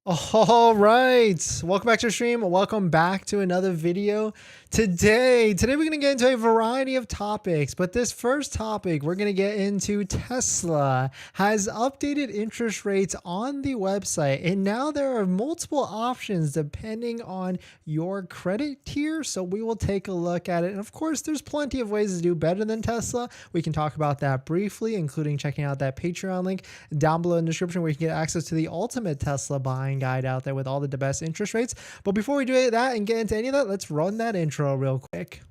All right, welcome back to the stream. Welcome back to another video. Today we're going to get into a variety of topics, but this first topic we're going to get into Tesla has updated interest rates on the website, and now there are multiple options depending on your credit tier. So we will take a look at it, and of course there's plenty of ways to do better than Tesla. We can talk about that briefly, including checking out that Patreon link down below in the description where you can get access to the ultimate Tesla buying guide out there with all the best interest rates. But before we do that and get into any of that, let's run that intro real quick.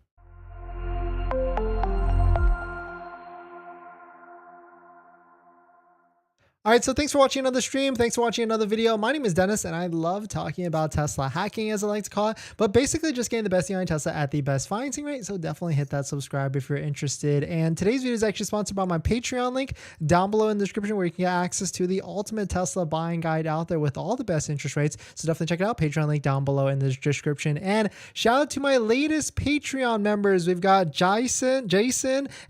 All right, so thanks for watching another stream. Thanks for watching another video. My name is Dennis, and I love talking about Tesla hacking, as I like to call it, but basically just getting the best deal on Tesla at the best financing rate. So definitely hit that subscribe if you're interested. And today's video is actually sponsored by my Patreon link down below in the description where you can get access to the ultimate Tesla buying guide out there with all the best interest rates. So definitely check it out. Patreon link down below in the description. And shout out to my latest Patreon members. We've got Jason,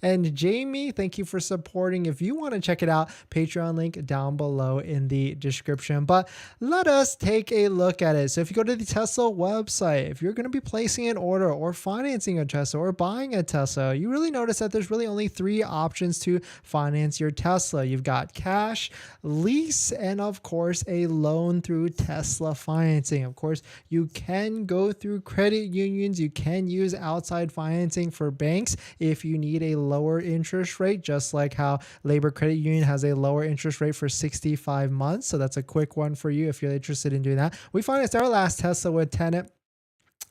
and Jamie. Thank you for supporting. If you want to check it out, Patreon link down below in the description. But let us take a look at it. So if you go to the Tesla website, if you're going to be placing an order or financing a Tesla or buying a Tesla, you really notice that there's really only three options to finance your Tesla. You've got cash, lease, and of course a loan through Tesla financing. Of course, you can go through credit unions. You can use outside financing for banks if you need a lower interest rate, just like how Labor Credit Union has a lower interest rate for 65 months. So that's a quick one for you if you're interested in doing that. We financed our last Tesla with Tenet.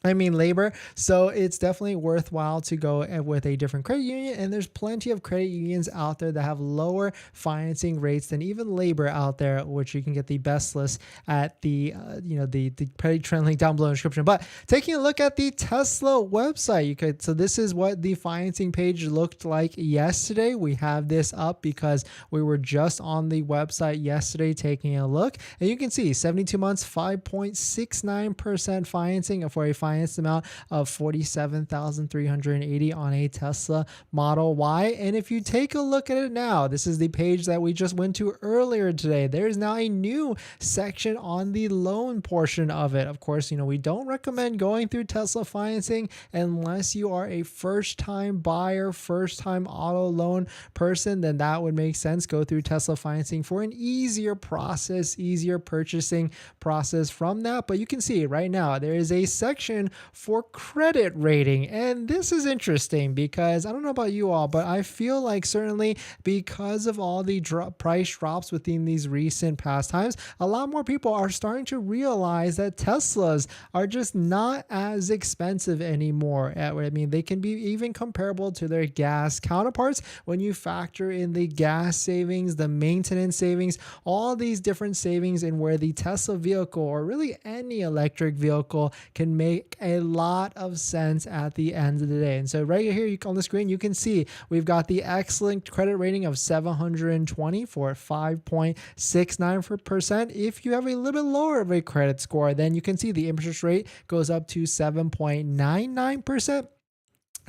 Labor. So it's definitely worthwhile to go with a different credit union. And there's plenty of credit unions out there that have lower financing rates than even Labor out there, which you can get the best list at the, the credit trend link down below in the description. But taking a look at the Tesla website, so this is what the financing page looked like yesterday. We have this up because we were just on the website yesterday taking a look, and you can see 72 months, 5.69% financing for a finance amount of $47,380 on a Tesla Model Y. And if you take a look at it now, this is the page that we just went to earlier today. There's now a new section on the loan portion of it. Of course, we don't recommend going through Tesla financing unless you are a first-time buyer, first-time auto loan person. Then that would make sense. Go through Tesla financing for an easier process, easier purchasing process from that. But you can see right now there is a section for credit rating, and this is interesting because I don't know about you all, but I feel like certainly because of all the price drops within these recent past times, a lot more people are starting to realize that Teslas are just not as expensive anymore. They can be even comparable to their gas counterparts when you factor in the gas savings, the maintenance savings, all these different savings, and where the Tesla vehicle, or really any electric vehicle, can make a lot of sense at the end of the day. And so right here on the screen, you can see we've got the excellent credit rating of 720 for 5.69%. If you have a little bit lower of a credit score, then you can see the interest rate goes up to 7.99%.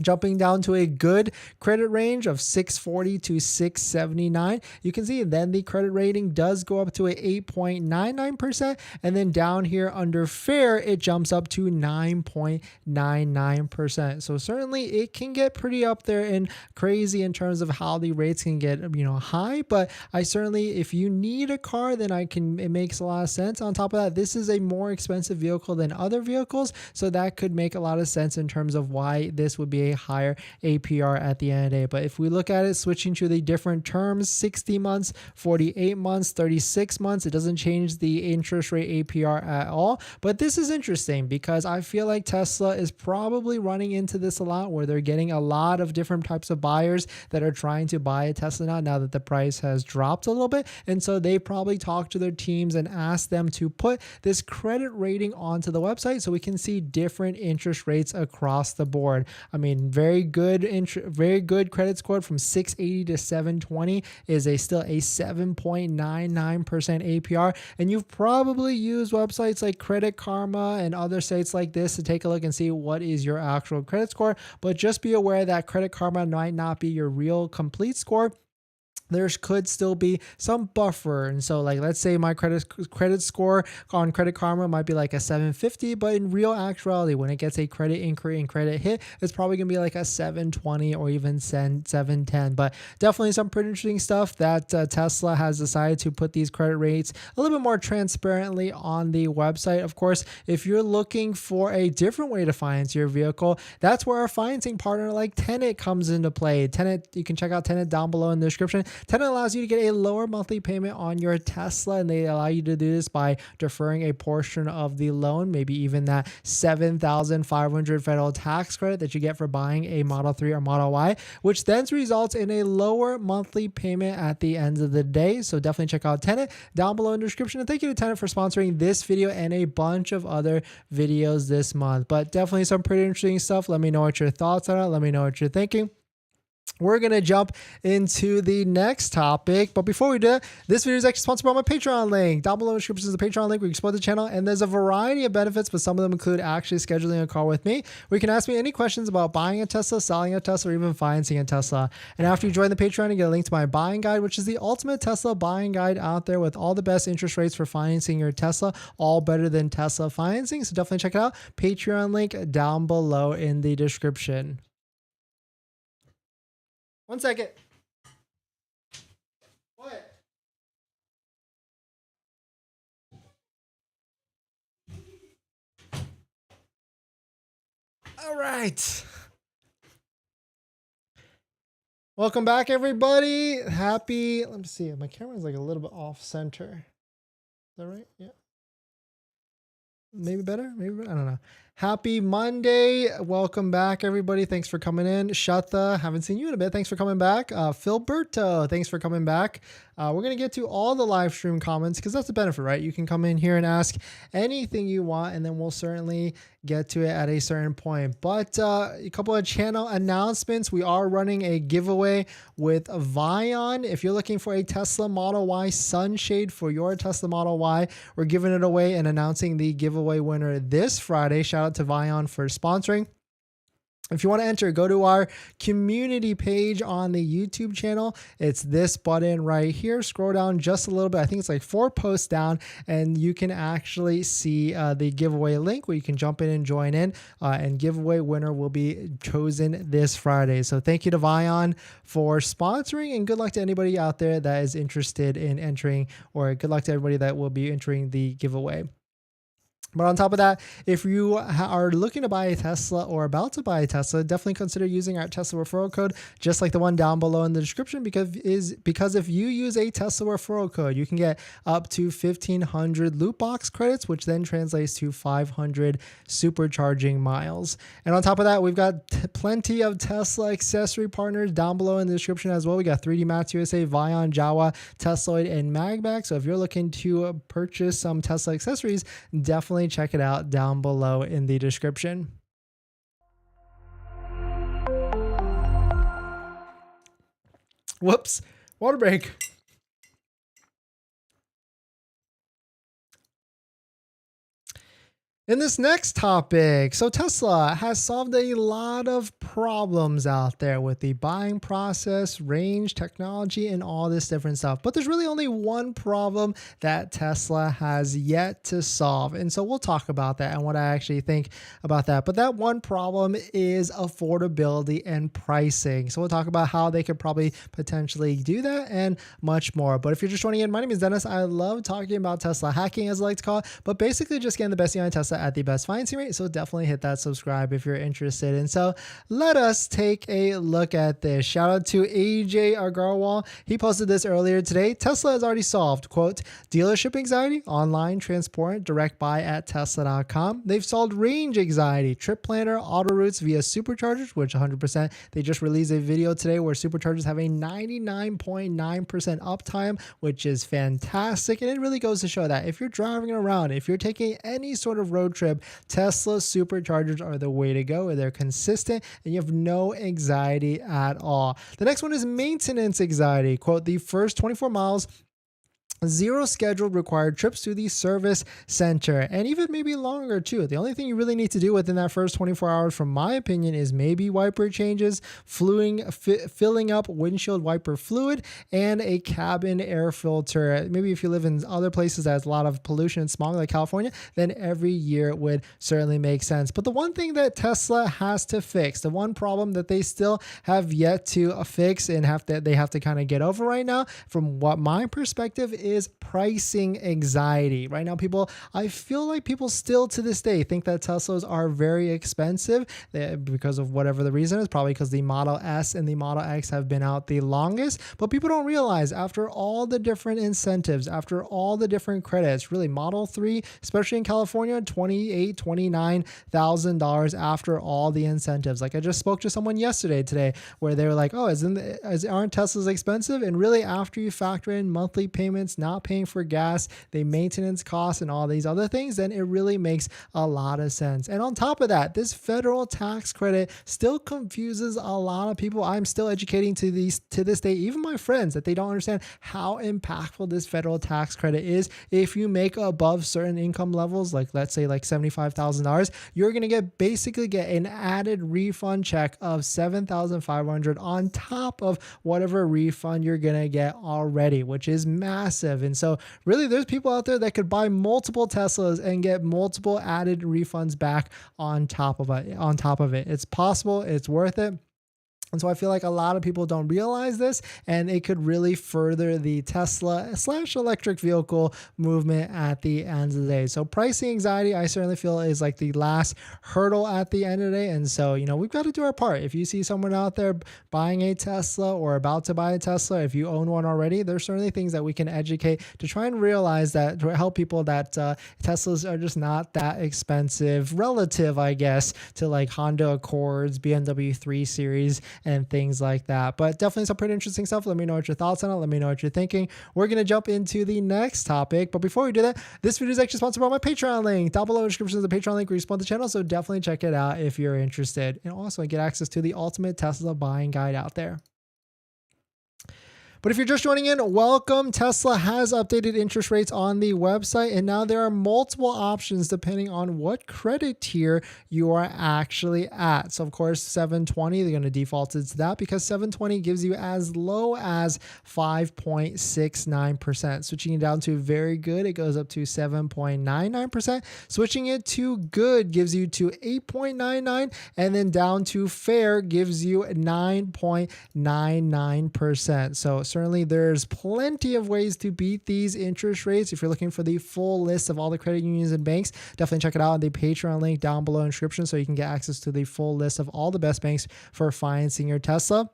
Jumping down to a good credit range of 640 to 679. You can see then the credit rating does go up to a 8.99%. And then down here under fair, it jumps up to 9.99%. So certainly it can get pretty up there and crazy in terms of how the rates can get, high. But I certainly, if you need a car, then it makes a lot of sense. On top of that, this is a more expensive vehicle than other vehicles. So that could make a lot of sense in terms of why this would be a higher APR at the end of the day. But if we look at it, switching to the different terms, 60 months, 48 months, 36 months, it doesn't change the interest rate APR at all. But this is interesting because I feel like Tesla is probably running into this a lot, where they're getting a lot of different types of buyers that are trying to buy a Tesla now that the price has dropped a little bit. And so they probably talk to their teams and ask them to put this credit rating onto the website so we can see different interest rates across the board. Very good credit score from 680 to 720 is still a 7.99% APR. And you've probably used websites like Credit Karma and other sites like this to take a look and see what is your actual credit score. But just be aware that Credit Karma might not be your real complete score. there could still be some buffer. And so like, let's say my credit score on Credit Karma might be like a 750, but in real actuality, when it gets a credit inquiry and credit hit, it's probably gonna be like a 720 or even 710. But definitely some pretty interesting stuff that Tesla has decided to put these credit rates a little bit more transparently on the website. Of course, if you're looking for a different way to finance your vehicle, that's where our financing partner like Tenet comes into play. Tenet, you can check out Tenet down below in the description. Tenet allows you to get a lower monthly payment on your Tesla, and they allow you to do this by deferring a portion of the loan, maybe even that $7,500 federal tax credit that you get for buying a Model 3 or Model Y, which then results in a lower monthly payment at the end of the day. So definitely check out Tenet down below in the description. And thank you to Tenet for sponsoring this video and a bunch of other videos this month. But definitely some pretty interesting stuff. Let me know what your thoughts are. Let me know what you're thinking. We're going to jump into the next topic. But before we do, this video is actually sponsored by my Patreon link. Down below in the description is the Patreon link where you can support the channel. And there's a variety of benefits, but some of them include actually scheduling a call with me, where you can ask me any questions about buying a Tesla, selling a Tesla, or even financing a Tesla. And after you join the Patreon, you get a link to my buying guide, which is the ultimate Tesla buying guide out there with all the best interest rates for financing your Tesla, all better than Tesla financing. So definitely check it out. Patreon link down below in the description. 1 second. What? All right. Welcome back, everybody. Let me see. My camera is like a little bit off center. Is that right? Yeah. Maybe better. I don't know. Happy Monday. Welcome back, everybody. Thanks for coming in. Shatha, haven't seen you in a bit. Thanks for coming back. Philberto, thanks for coming back. We're going to get to all the live stream comments because that's the benefit, right? You can come in here and ask anything you want, and then we'll certainly get to it at a certain point. But a couple of channel announcements. We are running a giveaway with RIVIAN. If you're looking for a Tesla Model Y sunshade for your Tesla Model Y, we're giving it away and announcing the giveaway winner this Friday. Shout out to RIVIAN for sponsoring. If you want to enter, go to our community page on the YouTube channel. It's this button right here. Scroll down just a little bit. I think it's like 4 posts down, and you can actually see the giveaway link where you can jump in and join in, and giveaway winner will be chosen this Friday. So thank you to RIVIAN for sponsoring, and good luck to anybody out there that is interested in entering, or good luck to everybody that will be entering the giveaway. But on top of that, if you are looking to buy a Tesla or about to buy a Tesla, definitely consider using our Tesla referral code, just like the one down below in the description, because if you use a Tesla referral code, you can get up to 1,500 loot box credits, which then translates to 500 supercharging miles. And on top of that, we've got plenty of Tesla accessory partners down below in the description as well. We got 3D Mats USA, REFERRAL, Jawa, Tesloid, and MAGBAK. So if you're looking to purchase some Tesla accessories, definitely check it out down below in the description. Whoops, water break. In this next topic, so Tesla has solved a lot of problems out there with the buying process, range, technology, and all this different stuff. But there's really only one problem that Tesla has yet to solve. And so we'll talk about that and what I actually think about that. But that one problem is affordability and pricing. So we'll talk about how they could probably potentially do that and much more. But if you're just joining in, my name is Dennis. I love talking about Tesla hacking, as I like to call it, but basically just getting the best deal on Tesla at the best financing rate. So definitely hit that subscribe if you're interested. And so let us take a look at this. Shout out to AJ Agarwal. He posted this earlier today. Tesla has already solved, quote, dealership anxiety, online, transport, direct buy at Tesla.com. They've solved range anxiety, trip planner, auto routes via superchargers, which 100%. They just released a video today where superchargers have a 99.9% uptime, which is fantastic. And it really goes to show that if you're driving around, if you're taking any sort of road trip, Tesla superchargers are the way to go. They're consistent and you have no anxiety at all. The next one is maintenance anxiety. Quote, the first 24 miles zero scheduled required trips to the service center, and even maybe longer too. The only thing you really need to do within that first 24 hours, from my opinion, is maybe wiper changes, filling up windshield wiper fluid, and a cabin air filter. Maybe if you live in other places that has a lot of pollution and smog like California, then every year would certainly make sense. But the one thing that Tesla has to fix, the one problem that they still have yet to fix and they have to kind of get over right now, from what my perspective is pricing anxiety. Right now, I feel like people still to this day think that Teslas are very expensive because of whatever the reason is, probably because the Model S and the Model X have been out the longest. But people don't realize, after all the different incentives, after all the different credits, really Model 3, especially in California, $28,000, $29,000 after all the incentives. Like I just spoke to someone today, where they were like, oh, aren't Teslas expensive? And really, after you factor in monthly payments, not paying for gas, the maintenance costs, and all these other things, then it really makes a lot of sense. And on top of that, this federal tax credit still confuses a lot of people. I'm still educating to this day, even my friends, that they don't understand how impactful this federal tax credit is. If you make above certain income levels, like let's say like $75,000, you're going to basically get an added refund check of $7,500 on top of whatever refund you're going to get already, which is massive. And so really, there's people out there that could buy multiple Teslas and get multiple added refunds back on top of it. It's possible. It's worth it. And so I feel like a lot of people don't realize this, and it could really further the Tesla / electric vehicle movement at the end of the day. So pricing anxiety, I certainly feel, is like the last hurdle at the end of the day. And so, we've got to do our part. If you see someone out there buying a Tesla or about to buy a Tesla, if you own one already, there's certainly things that we can educate to try and realize that, to help people that Teslas are just not that expensive relative, I guess, to like Honda Accords, BMW 3 Series, and things like that. But definitely some pretty interesting stuff. Let me know what your thoughts on it. Let me know what you're thinking. We're going to jump into the next topic. But before we do that, this video is actually sponsored by my Patreon link. Down below in the description is the Patreon link where you support the channel. So definitely check it out if you're interested. And also get access to the ultimate Tesla buying guide out there. But if you're just joining in, welcome. Tesla has updated interest rates on the website, and now there are multiple options depending on what credit tier you are actually at. So of course, 720, they're going to default it to that because 720 gives you as low as 5.69%. Switching it down to very good, it goes up to 7.99%. Switching it to good gives you to 8.99%, and then down to fair gives you 9.99%. So certainly there's plenty of ways to beat these interest rates. If you're looking for the full list of all the credit unions and banks, definitely check it out on the Patreon link down below in the description so you can get access to the full list of all the best banks for financing your Tesla.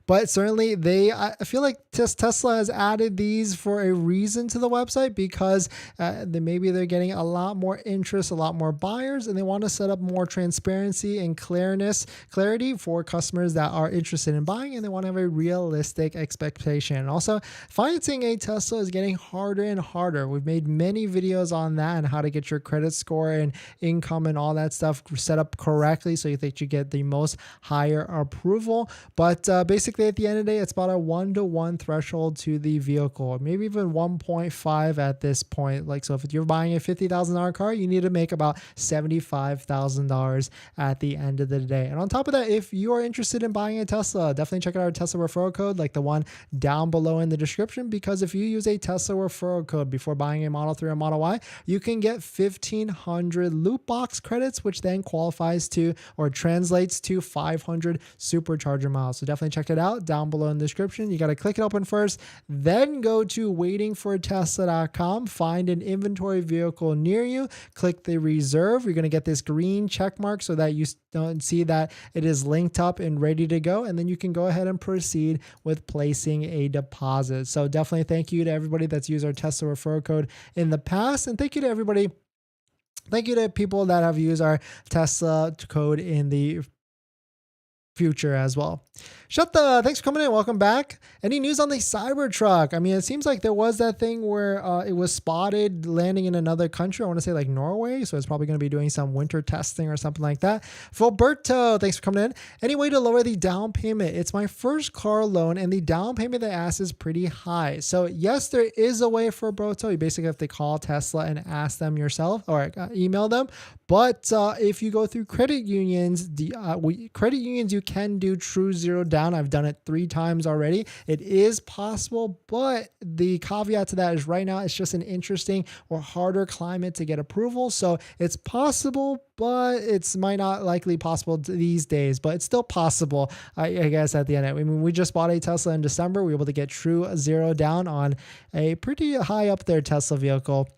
But certainly I feel like Tesla has added these for a reason to the website, because maybe they're getting a lot more interest, a lot more buyers, and they want to set up more transparency and clarity for customers that are interested in buying, and they want to have a realistic expectation. And also, financing a Tesla is getting harder and harder. We've made many videos on that and how to get your credit score and income and all that stuff set up correctly so that you get the most higher approval. But basically, at the end of the day, it's about a 1-to-1 threshold to the vehicle, maybe even 1.5 at this point. Like, so if you're buying a $50,000 car, you need to make about $75,000 at the end of the day. And on top of that, if you are interested in buying a Tesla, definitely check out our Tesla referral code, like the one down below in the description, because if you use a Tesla referral code before buying a Model 3 or Model Y, you can get 1,500 loot box credits, which then qualifies to or translates to 500 supercharger miles. So definitely check it out down below in the description. You got to click it open first, then go to waitingfortesla.com, find an inventory vehicle near you, click the reserve. You're going to get this green check mark so that you don't see that it is linked up and ready to go, and then you can go ahead and proceed with placing a deposit. So definitely thank you to everybody that's used our Tesla referral code in the past, and thank you to people that have used our Tesla code in the future as well. Thanks for coming in. Welcome back. Any news on the Cybertruck? I mean, it seems like there was that thing where it was spotted landing in another country. I want to say like Norway. So it's probably going to be doing some winter testing or something like that. Filberto, thanks for coming in. Any way to lower the down payment? It's my first car loan and the down payment they ask is pretty high. So yes, there is a way for Broto. You basically have to call Tesla and ask them yourself or email them. But if you go through credit unions, you can do true zero down. I've done it 3 times already. It is possible, but the caveat to that is right now it's just an interesting or harder climate to get approval. So it's possible, but it's might not likely possible these days, but it's still possible, I guess, at the end. I mean, we just bought a Tesla in December. We were able to get true zero down on a pretty high up there Tesla vehicle.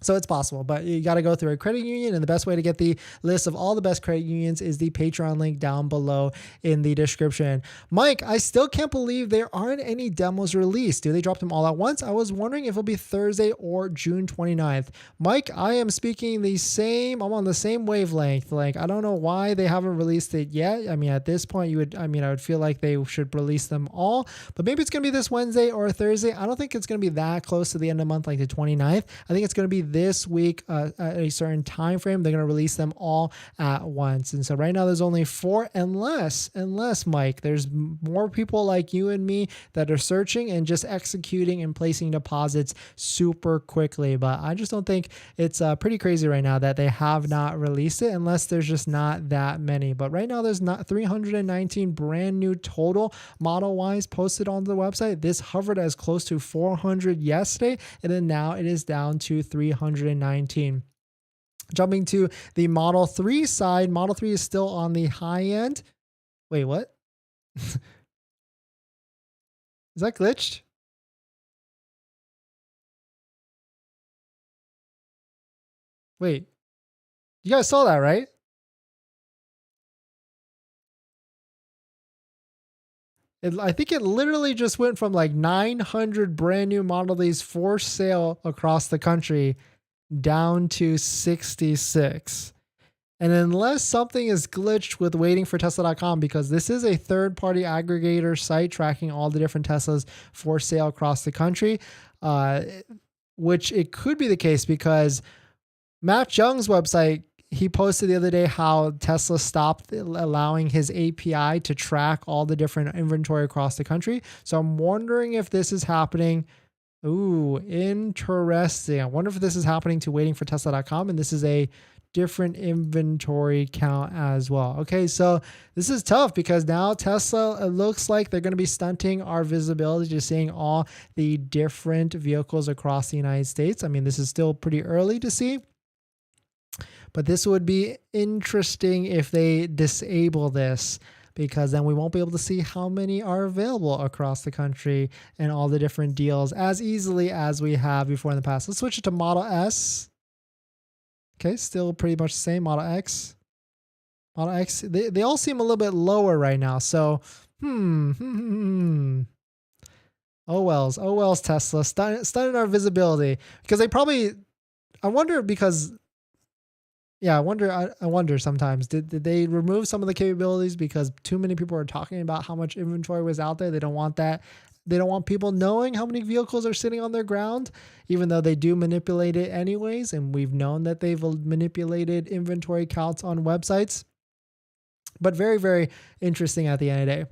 So it's possible, but you got to go through a credit union, and the best way to get the list of all the best credit unions is the Patreon link down below in the description. Mike, I still can't believe there aren't any demos released. Do they drop them all at once? I was wondering if it'll be Thursday or June 29th. Mike, I am speaking I'm on the same wavelength. Like, I don't know why they haven't released it yet. I mean, at this point, I would feel like they should release them all, but maybe it's going to be this Wednesday or Thursday. I don't think it's going to be that close to the end of the month, like the 29th. I think it's going to be this week at a certain time frame. They're going to release them all at once. And so right now there's only 4, unless Mike, there's more people like you and me that are searching and just executing and placing deposits super quickly. But I just don't think it's pretty crazy right now that they have not released it, unless there's just not that many. But right now there's not 319 brand new total model wise posted on the website. This hovered as close to 400 yesterday, and then now it is down to 319. Jumping to the Model 3 side, Model 3 is still on the high end. Wait, what? Is that glitched? Wait, you guys saw that, right? I think it literally just went from like 900 brand new Model 3s for sale across the country down to 66. And unless something is glitched with waiting for Tesla.com, because this is a third-party aggregator site tracking all the different Teslas for sale across the country, which it could be the case because Matt Jung's website, he posted the other day how Tesla stopped allowing his API to track all the different inventory across the country. So I'm wondering if this is happening. Ooh, interesting. I wonder if this is happening to waiting for Tesla.com, and this is a different inventory count as well. Okay, so this is tough because now Tesla, it looks like they're going to be stunting our visibility to seeing all the different vehicles across the United States. I mean, this is still pretty early to see, but this would be interesting if they disable this, because then we won't be able to see how many are available across the country and all the different deals as easily as we have before in the past. Let's switch it to Model S. Okay, still pretty much the same. Model X. Model X, they all seem a little bit lower right now. So, Oh wells, Tesla. Stunning our visibility. Because they probably, I wonder sometimes, did they remove some of the capabilities because too many people are talking about how much inventory was out there? They don't want that. They don't want people knowing how many vehicles are sitting on their ground, even though they do manipulate it anyways. And we've known that they've manipulated inventory counts on websites. But very, very interesting at the end of the day.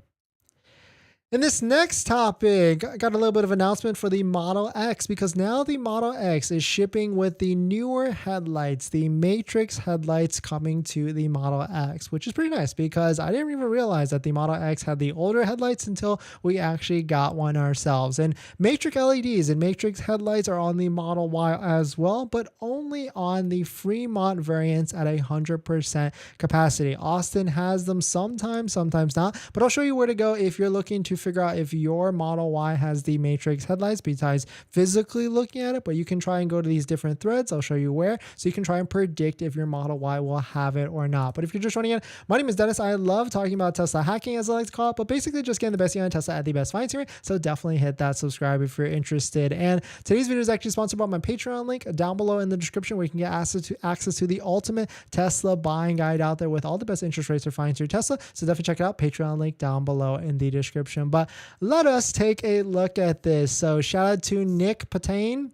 In this next topic, I got a little bit of announcement for the Model X, because now the Model X is shipping with the newer headlights, the Matrix headlights coming to the Model X, which is pretty nice because I didn't even realize that the Model X had the older headlights until we actually got one ourselves. And Matrix LEDs and Matrix headlights are on the Model Y as well, but only on the Fremont variants at 100% capacity. Austin has them sometimes, sometimes not, but I'll show you where to go if you're looking to figure out if your Model Y has the matrix headlights besides physically looking at it, but you can try and go to these different threads. I'll show you where, so you can try and predict if your Model Y will have it or not. But if you're just joining in, my name is Dennis. I love talking about Tesla hacking, as I like to call it, but basically just getting the best deal on Tesla at the best financing rate. So definitely hit that subscribe if you're interested. And today's video is actually sponsored by my Patreon link down below in the description, where you can get access to the ultimate Tesla buying guide out there with all the best interest rates for financing your Tesla. So definitely check it out. Patreon link down below in the description. But let us take a look at this. So shout out to Nick Patane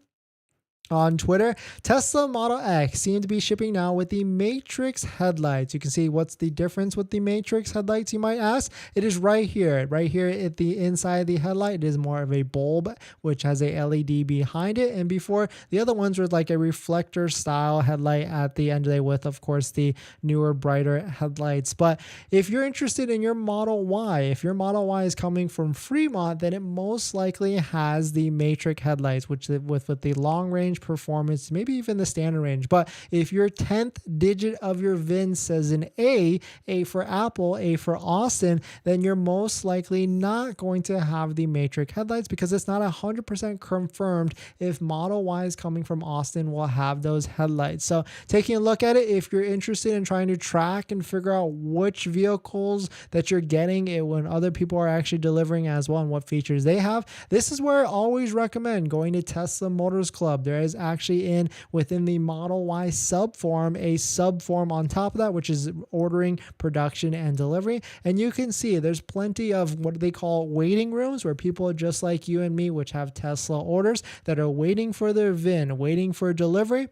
on Twitter. Tesla Model X seem to be shipping now with the matrix headlights. You can see what's the difference with the matrix headlights, you might ask. It is right here at the inside of the headlight. It is more of a bulb, which has a LED behind it. And before, the other ones were like a reflector style headlight at the end of the day with, of course, the newer, brighter headlights. But if you're interested in your Model Y, if your Model Y is coming from Fremont, then it most likely has the matrix headlights, which with the long range performance, maybe even the standard range. But if your 10th digit of your VIN says an A for Apple, A for Austin, then you're most likely not going to have the matrix headlights, because it's not 100% confirmed if Model Y is coming from Austin will have those headlights. So taking a look at it, if you're interested in trying to track and figure out which vehicles that you're getting it when other people are actually delivering as well and what features they have, this is where I always recommend going to Tesla Motors Club. There is actually within the Model Y subform, a subform on top of that, which is ordering, production, and delivery. And you can see there's plenty of what they call waiting rooms, where people just like you and me, which have Tesla orders, that are waiting for their VIN, waiting for delivery.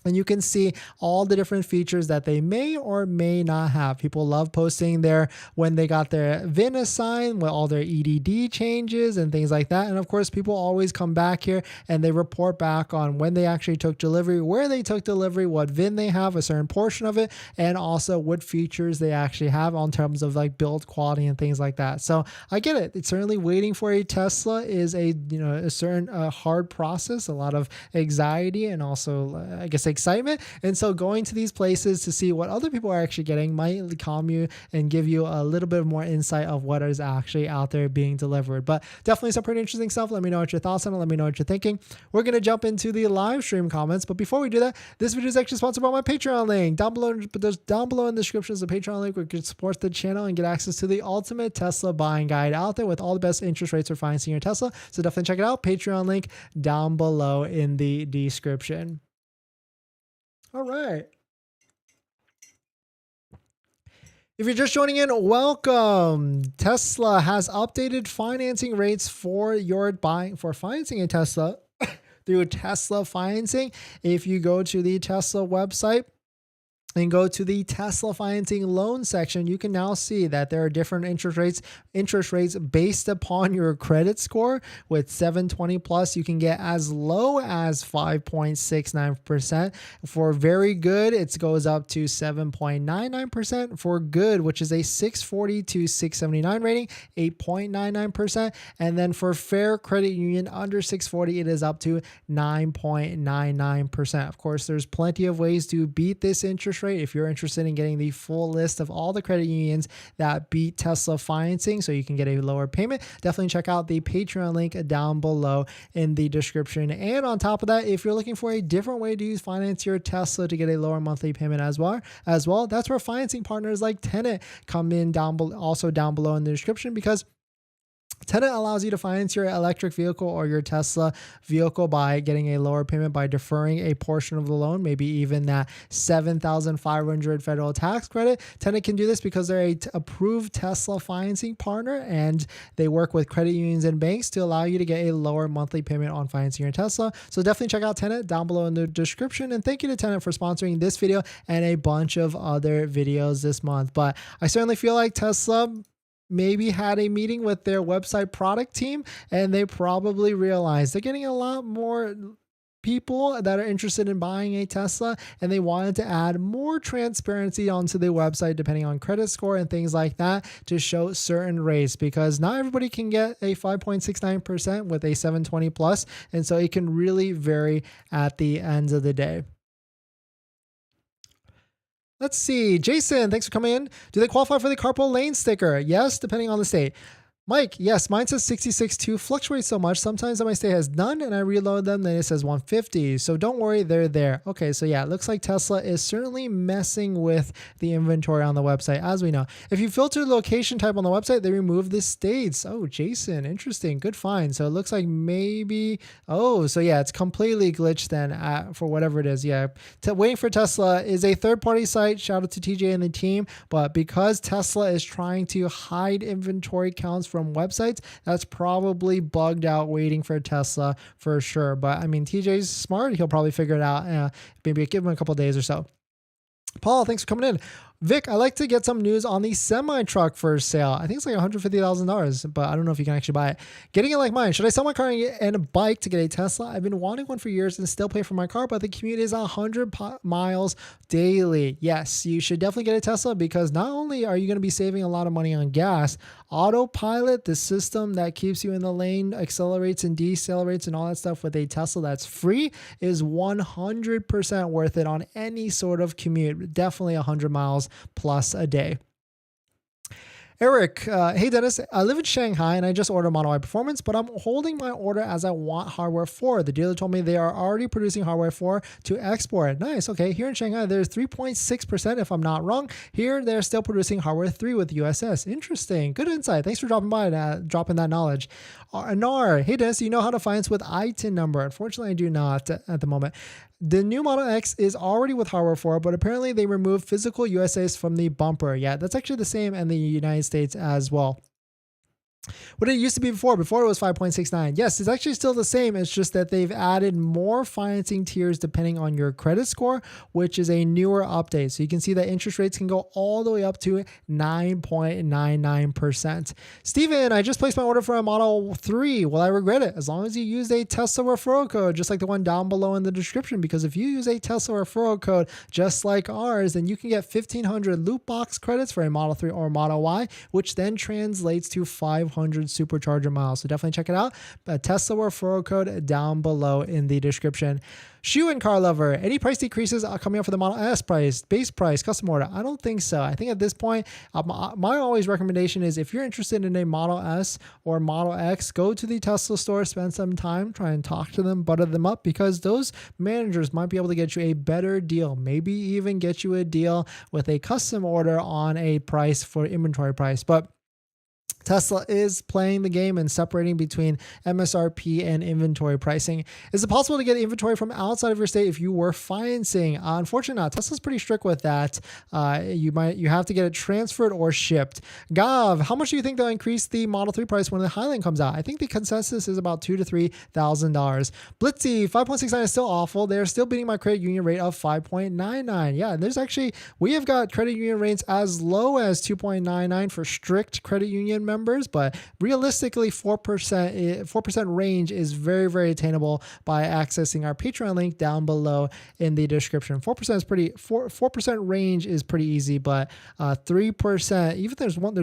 And you can see all the different features that they may or may not have. People love posting when they got their VIN assigned, with all their EDD changes and things like that. And of course, people always come back here and they report back on when they actually took delivery, where they took delivery, what VIN they have, a certain portion of it, and also what features they actually have on terms of like build quality and things like that. So I get it. It's certainly waiting for a Tesla is a certain hard process, a lot of anxiety, and also I guess excitement. And so going to these places to see what other people are actually getting might calm you and give you a little bit more insight of what is actually out there being delivered. But definitely some pretty interesting stuff. Let me know what your thoughts on it. Let me know what you're thinking. We're going to jump into the live stream comments. But before we do that, this video is actually sponsored by my Patreon link. Down below in the description is a Patreon link where you can support the channel and get access to the ultimate Tesla buying guide out there with all the best interest rates for financing your Tesla. So definitely check it out. Patreon link down below in the description. All right. If you're just joining in, welcome. Tesla has updated financing rates for financing a Tesla through Tesla financing. If you go to the Tesla website and go to the Tesla financing loan section, you can now see that there are different interest rates based upon your credit score. With 720 plus, you can get as low as 5.69%. For very good, it goes up to 7.99%. For good, which is a 640 to 679 rating, 8.99%. And then for fair credit union under 640, it is up to 9.99%. Of course, there's plenty of ways to beat this interest rate if you're interested in getting the full list of all the credit unions that beat Tesla financing so you can get a lower payment. Definitely check out the Patreon link down below in the description. And on top of that, if you're looking for a different way to finance your Tesla to get a lower monthly payment as well, that's where financing partners like Tenet come in also down below in the description, because Tenet allows you to finance your electric vehicle or your Tesla vehicle by getting a lower payment by deferring a portion of the loan, maybe even that $7,500 federal tax credit. Tenet can do this because they're an approved Tesla financing partner, and they work with credit unions and banks to allow you to get a lower monthly payment on financing your Tesla. So definitely check out Tenet down below in the description. And thank you to Tenet for sponsoring this video and a bunch of other videos this month. But I certainly feel like Tesla maybe had a meeting with their website product team, and they probably realized they're getting a lot more people that are interested in buying a Tesla, and they wanted to add more transparency onto the website depending on credit score and things like that to show certain rates, because not everybody can get a 5.69% with a 720 plus, and so it can really vary at the end of the day. Let's see. Jason, thanks for coming in. Do they qualify for the carpool lane sticker? Yes, depending on the state. Mike, yes, mine says 66.2, fluctuates so much. Sometimes on my stay has none and I reload them, then it says 150. So don't worry, they're there. Okay, so yeah, it looks like Tesla is certainly messing with the inventory on the website, as we know. If you filter location type on the website, they remove the states. Oh, Jason, interesting, good find. So it looks like maybe, oh, so yeah, it's completely glitched then for whatever it is. Yeah, Waiting for Tesla is a third-party site. Shout out to TJ and the team. But because Tesla is trying to hide inventory counts from websites, that's probably bugged out Waiting for Tesla for sure. But I mean, TJ's smart. He'll probably figure it out. Maybe give him a couple days or so. Paul, thanks for coming in. Vic, I'd like to get some news on the semi-truck for sale. I think it's like $150,000, but I don't know if you can actually buy it. Getting it like mine. Should I sell my car and a bike to get a Tesla? I've been wanting one for years and still pay for my car, but the commute is 100 miles daily. Yes, you should definitely get a Tesla because not only are you going to be saving a lot of money on gas, autopilot, the system that keeps you in the lane, accelerates and decelerates and all that stuff with a Tesla that's free is 100% worth it on any sort of commute. Definitely 100 miles plus a day. Eric, hey Dennis, I live in Shanghai and I just ordered Model Y Performance, but I'm holding my order as I want hardware 4. The dealer told me they are already producing hardware 4 to export. Nice. Okay. Here in Shanghai, there's 3.6% if I'm not wrong. Here, they're still producing hardware 3 with USS. Interesting. Good insight. Thanks for dropping by and dropping that knowledge. Anar, hey Dennis, you know how to finance with ITIN number? Unfortunately, I do not at the moment. The new Model X is already with hardware 4, but apparently they removed physical USAs from the bumper. Yeah, that's actually the same in the United States as well. What did it used to be before? Before it was 5.69. Yes, it's actually still the same. It's just that they've added more financing tiers depending on your credit score, which is a newer update. So you can see that interest rates can go all the way up to 9.99%. Steven, I just placed my order for a Model 3. Will I regret it? As long as you use a Tesla referral code, just like the one down below in the description, because if you use a Tesla referral code just like ours, then you can get 1,500 loot box credits for a Model 3 or Model Y, which then translates to 500 supercharger miles. So definitely check it out. Tesla referral code down below in the description. Shoe and car lover, any price decreases coming up for the Model S price, base price, custom order? I don't think so. I think at this point, my always recommendation is if you're interested in a Model S or Model X, go to the Tesla store, spend some time, try and talk to them, butter them up, because those managers might be able to get you a better deal, maybe even get you a deal with a custom order on a price for inventory price. But Tesla is playing the game and separating between MSRP and inventory pricing. Is it possible to get inventory from outside of your state if you were financing? Unfortunately not. Tesla's pretty strict with that. You have to get it transferred or shipped. Gav, how much do you think they'll increase the Model 3 price when the Highland comes out? I think the consensus is about $2,000 to $3,000. Blitzy, 5.69 is still awful. They're still beating my credit union rate of 5.99. Yeah, we have got credit union rates as low as 2.99 for strict credit union members, but realistically 4% range is very, very attainable by accessing our Patreon link down below in the description. 4% range is pretty easy, but 3%, even there's one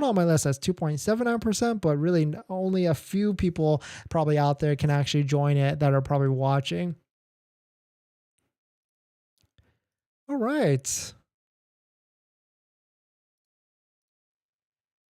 on my list that's 2.79%, but really only a few people probably out there can actually join it that are probably watching. All right.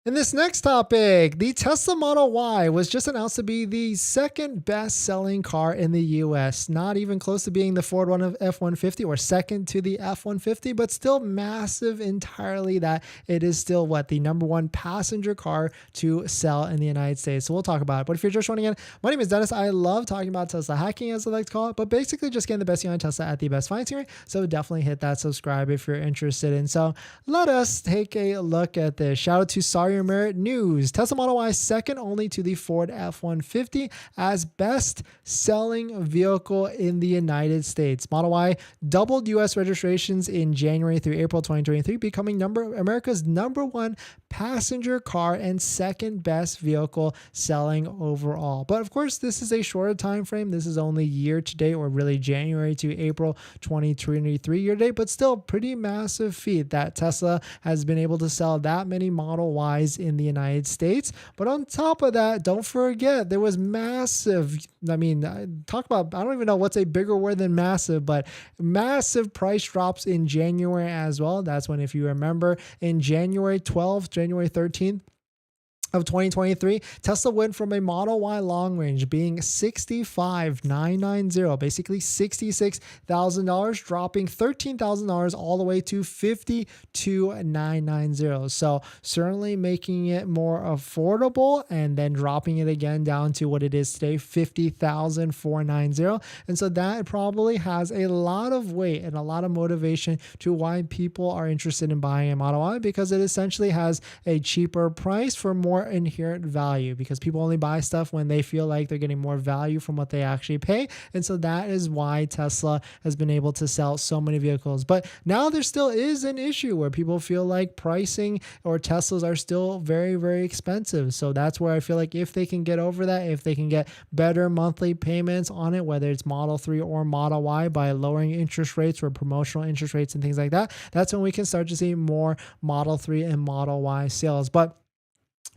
In this next topic, the Tesla Model Y was just announced to be the second best-selling car in the US. Not even close to being the Ford F-150 or second to the F-150, but still massive entirely that it is still the number one passenger car to sell in the United States. So we'll talk about it. But if you're just joining in, my name is Dennis. I love talking about Tesla hacking, as I like to call it, but basically just getting the best deal on Tesla at the best financing rate. So definitely hit that subscribe if you're interested. And so let us take a look at this. Shout out to Sorry Merit News. Tesla Model Y second only to the Ford F-150 as best selling vehicle in the United States. Model Y doubled US registrations in January through April 2023, becoming America's number one passenger car and second best vehicle selling overall. But of course, this is a shorter time frame. This is only year to date, or really January to April 2023 year to date, but still pretty massive feat that Tesla has been able to sell that many Model Ys in the United States. But on top of that, don't forget there was massive, I don't even know what's a bigger word than massive, but massive price drops in January as well. That's when, if you remember, in January 12th, January 13th, of 2023, Tesla went from a Model Y long range being 65,990, basically $66,000, dropping $13,000 all the way to 52,990. So certainly making it more affordable and then dropping it again down to what it is today, 50,490. And so that probably has a lot of weight and a lot of motivation to why people are interested in buying a Model Y, because it essentially has a cheaper price for more inherent value, because people only buy stuff when they feel like they're getting more value from what they actually pay. And so that is why Tesla has been able to sell so many vehicles. But now there still is an issue where people feel like pricing or Teslas are still very, very expensive. So that's where I feel like if they can get over that, if they can get better monthly payments on it, whether it's Model 3 or Model Y, by lowering interest rates or promotional interest rates and things like that, that's when we can start to see more Model 3 and Model Y sales. But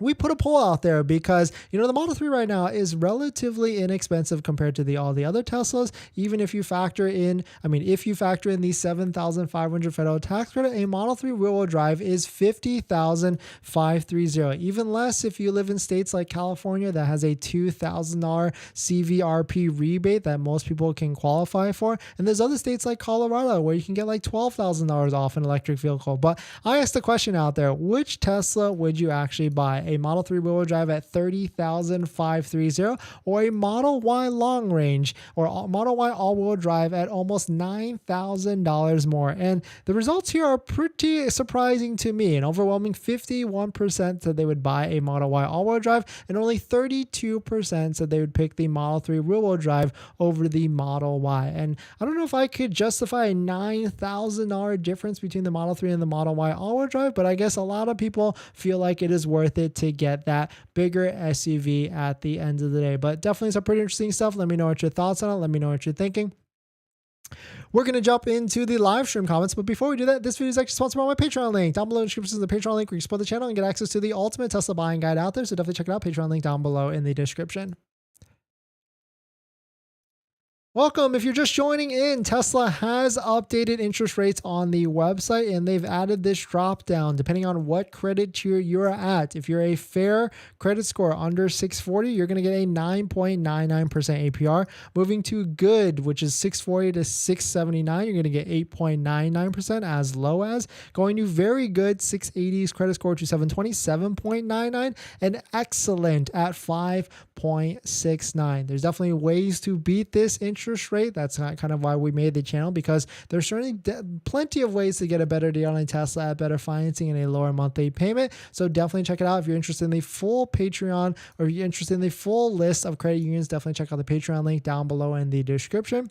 we put a poll out there because, the Model 3 right now is relatively inexpensive compared to all the other Teslas. Even if you factor in, if you factor in the $7,500 federal tax credit, a Model 3 rear-wheel drive is $50,530. Even less if you live in states like California that has a $2,000 CVRP rebate that most people can qualify for. And there's other states like Colorado where you can get like $12,000 off an electric vehicle. But I asked the question out there, which Tesla would you actually buy? A Model 3 wheel drive at $30,530, or a Model Y long range or Model Y all-wheel drive at almost $9,000 more? And the results here are pretty surprising to me. An overwhelming 51% said they would buy a Model Y all-wheel drive, and only 32% said they would pick the Model 3 rear-wheel drive over the Model Y. And I don't know if I could justify a $9,000 difference between the Model 3 and the Model Y all-wheel drive, but I guess a lot of people feel like it is worth it to get that bigger SUV at the end of the day. But definitely some pretty interesting stuff. Let me know what your thoughts on it. Let me know what you're thinking. We're going to jump into the live stream comments, but before we do that, this video is actually sponsored by my Patreon link. Down below in the description is the Patreon link where you can support the channel and get access to the ultimate Tesla buying guide out there. So definitely check it out. Patreon link down below in the description. Welcome. If you're just joining in, Tesla has updated interest rates on the website, and they've added this drop down depending on what credit tier you're at. If you're a fair credit score under 640, you're going to get a 9.99% APR. Moving to good, which is 640 to 679, you're going to get 8.99% as low as. Going to very good, 680's credit score to 720, 7.99, and excellent at 5.69. There's definitely ways to beat this interest rate. That's kind of why we made the channel, because there's certainly plenty of ways to get a better deal on a Tesla at better financing and a lower monthly payment. So definitely check it out. If you're interested in the full Patreon, or if you're interested in the full list of credit unions, definitely check out the Patreon link down below in the description.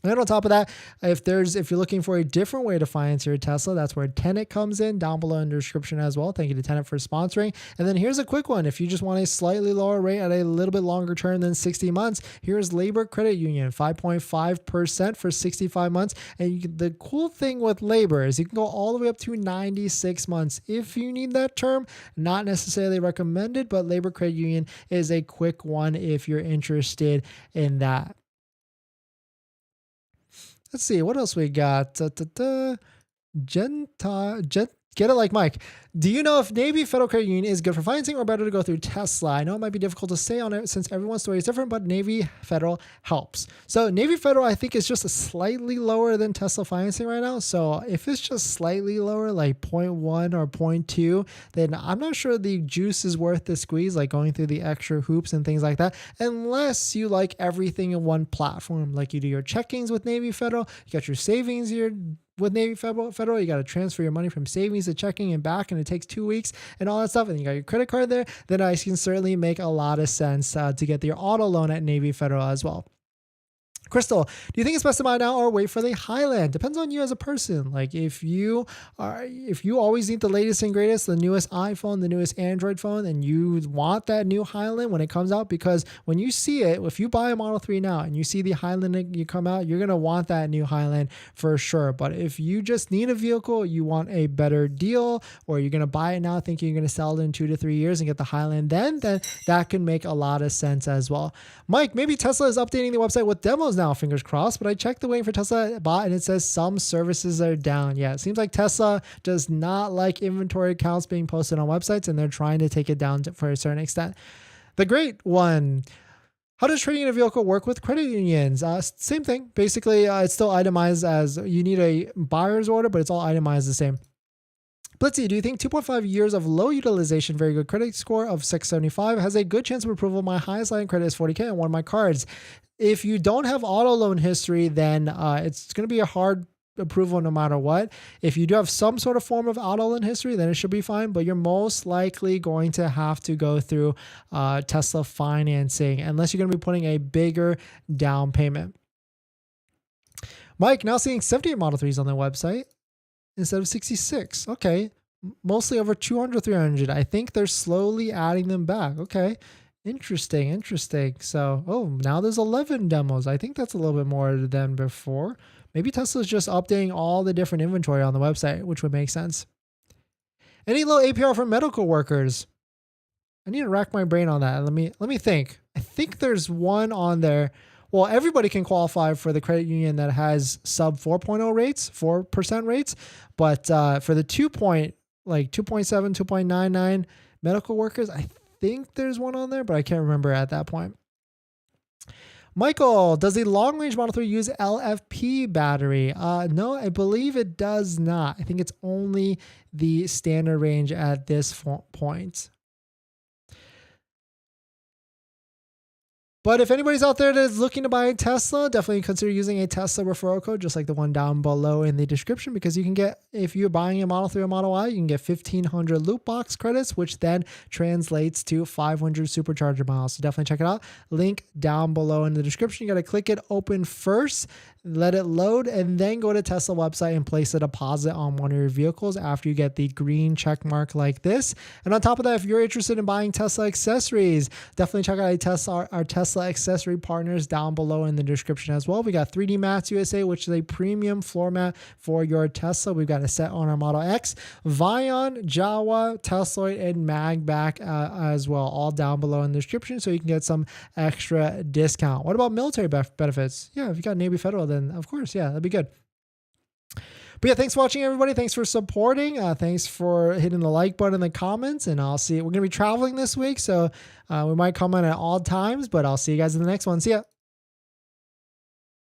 And on top of that, if you're looking for a different way to finance your Tesla, that's where Tenet comes in, down below in the description as well. Thank you to Tenet for sponsoring. And then here's a quick one. If you just want a slightly lower rate at a little bit longer term than 60 months, here's Labor Credit Union, 5.5% for 65 months. And the cool thing with Labor is you can go all the way up to 96 months. If you need that term, not necessarily recommended, but Labor Credit Union is a quick one if you're interested in that. Let's see, what else we got? Get it like Mike. Do you know if Navy Federal Credit Union is good for financing or better to go through Tesla? I know it might be difficult to say on it since everyone's story is different, but Navy Federal helps. So Navy Federal, I think, is just a slightly lower than Tesla financing right now. So if it's just slightly lower, like 0.1 or 0.2, then I'm not sure the juice is worth the squeeze, like going through the extra hoops and things like that, unless you like everything in one platform. Like you do your checkings with Navy Federal, you got your savings here with Navy Federal, you got to transfer your money from savings to checking and back, and it takes 2 weeks and all that stuff. And you got your credit card there. Then I can certainly make a lot of sense to get your auto loan at Navy Federal as well. Crystal, do you think it's best to buy now or wait for the Highland? Depends on you as a person. Like if you always need the latest and greatest, the newest iPhone, the newest Android phone, and you want that new Highland when it comes out, because when you see it, if you buy a Model 3 now and you see the Highland you come out, you're going to want that new Highland for sure. But if you just need a vehicle, you want a better deal, or you're going to buy it now thinking you're going to sell it in 2 to 3 years and get the Highland then that can make a lot of sense as well. Mike, maybe Tesla is updating the website with demos now, fingers crossed, but I checked the waiting for Tesla bot and it says some services are down. Yeah, it seems like Tesla does not like inventory accounts being posted on websites, and they're trying to take it down for a certain extent. The great one. How does trading in a vehicle work with credit unions? Same thing. Basically, it's still itemized as you need a buyer's order, but it's all itemized the same. Blitzy, do you think 2.5 years of low utilization, very good credit score of 675 has a good chance of approval? My highest line of credit is 40K on one of my cards. If you don't have auto loan history, then it's going to be a hard approval no matter what. If you do have some sort of form of auto loan history, then it should be fine, but you're most likely going to have to go through Tesla financing unless you're going to be putting a bigger down payment. Mike, now seeing 78 Model 3s on their website instead of 66. Okay. Mostly over 200, 300. I think they're slowly adding them back. Okay. Interesting. So, now there's 11 demos. I think that's a little bit more than before. Maybe Tesla's just updating all the different inventory on the website, which would make sense. Any low APR for medical workers? I need to rack my brain on that. Let me think. I think there's one on there. Well, everybody can qualify for the credit union that has sub 4.0 rates, 4% rates. But for the 2.7, 2.99 medical workers, I think there's one on there, but I can't remember at that point. Michael, does the long-range Model 3 use LFP battery? No, I believe it does not. I think it's only the standard range at this point. But if anybody's out there that is looking to buy a Tesla, definitely consider using a Tesla referral code, just like the one down below in the description, because you can get, if you're buying a Model 3 or Model Y, you can get 1,500 loot box credits, which then translates to 500 supercharger miles. So definitely check it out. Link down below in the description. You got to click it open first, let it load, and then go to Tesla website and place a deposit on one of your vehicles after you get the green check mark like this. And on top of that, if you're interested in buying Tesla accessories, definitely check out our Tesla accessory partners down below in the description as well. We got 3D Mats USA, which is a premium floor mat for your Tesla. We've got a set on our Model X, Vion, Jawa, Tesloid, and MAGBAK as well, all down below in the description, so you can get some extra discount. What about military benefits? Yeah, if you got Navy Federal, then of course, yeah, that'd be good. But yeah, thanks for watching, everybody. Thanks for supporting. Thanks for hitting the like button in the comments. And I'll see you. We're going to be traveling this week, so we might comment at all times, but I'll see you guys in the next one. See ya.